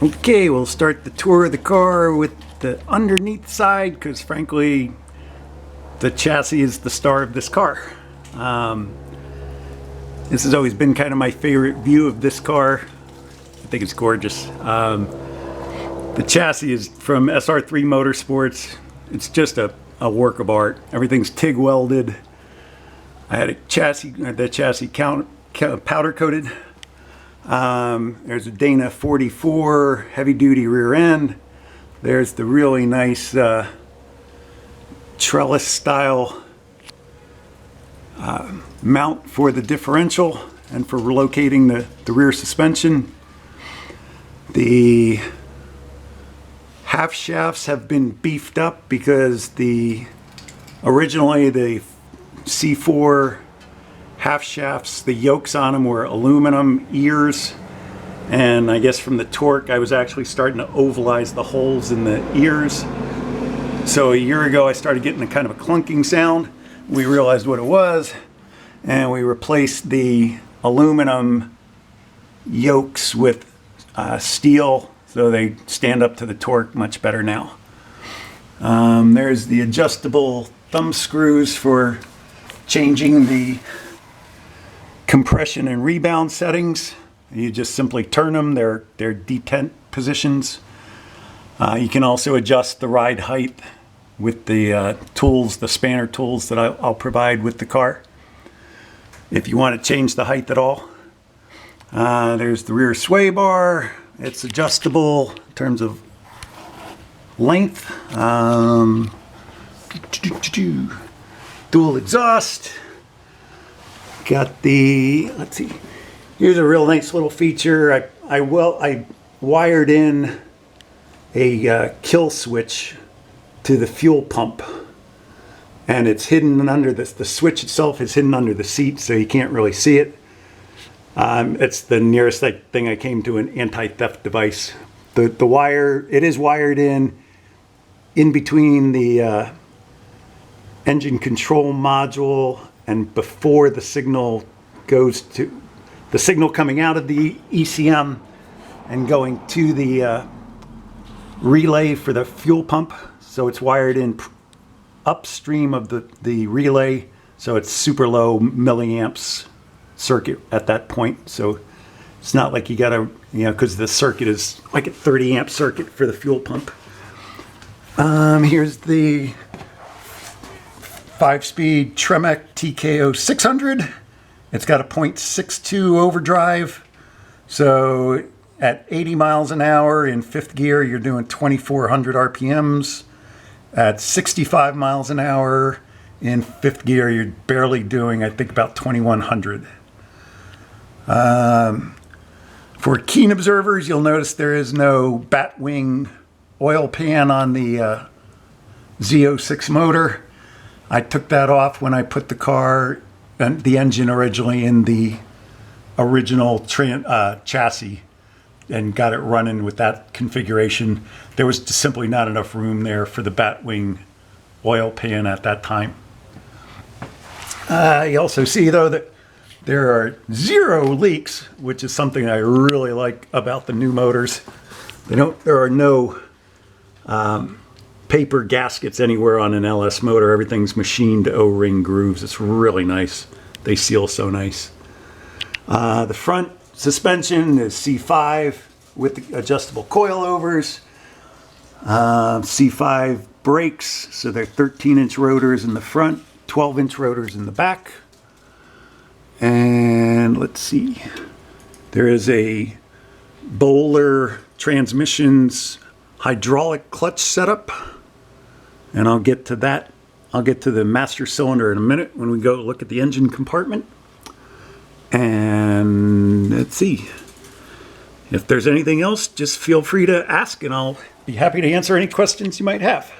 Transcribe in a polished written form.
Okay, we'll start the tour of the car with the underneath side because frankly the chassis is the star of this car. This has always been kind of my favorite view of this car. I think it's gorgeous. The chassis is from SR3 Motorsports. It's just a work of art. Everything's TIG welded. I had the chassis powder coated. There's a Dana 44 heavy duty rear end. There's the really nice trellis style mount for the differential and for relocating the rear suspension. The half shafts have been beefed up because originally the C4 half shafts, the yokes on them were aluminum ears, and I guess from the torque I was actually starting to ovalize the holes in the ears. So a year ago I started getting a kind of a clunking sound. We realized what it was, and we replaced the aluminum yokes with steel, so they stand up to the torque much better now. There's the adjustable thumb screws for changing the compression and rebound settings. You just simply turn them. They're detent positions. You can also adjust the ride height with the tools, the spanner tools that I'll provide with the car, if you want to change the height at all. There's the rear sway bar. It's adjustable in terms of length. Dual exhaust. Got the, let's see, here's a real nice little feature. I wired in a kill switch to the fuel pump, and it's hidden under the switch itself is hidden under the seat, so you can't really see it. It's the nearest thing I came to an anti-theft device. The wire, it is wired in between the engine control module and before the signal goes to the signal coming out of the ECM and going to the relay for the fuel pump. So it's wired in upstream of the relay, so it's super low milliamps circuit at that point. So it's not like you gotta, because the circuit is like a 30 amp circuit for the fuel pump. Here's the 5-speed Tremec TKO 600. It's got a 0.62 overdrive. So at 80 miles an hour in fifth gear, you're doing 2,400 RPMs. At 65 miles an hour in fifth gear, you're barely doing, I think, about 2,100. For keen observers, you'll notice there is no Batwing oil pan on the Z06 motor. I took that off when I put the car and the engine originally in the original chassis and got it running with that configuration. There was just simply not enough room there for the Batwing oil pan at that time. You also see, though, that there are 0 leaks, which is something I really like about the new motors. There are no paper gaskets anywhere on an LS motor. Everything's machined O-ring grooves. It's really nice. They seal so nice. The front suspension is C5 with the adjustable coilovers. C5 brakes, so they're 13-inch rotors in the front, 12-inch rotors in the back. And let's see, there is a Bowler Transmissions hydraulic clutch setup, and I'll get to that. I'll get to the master cylinder in a minute when we go look at the engine compartment. And let's see, if there's anything else, just feel free to ask and I'll be happy to answer any questions you might have.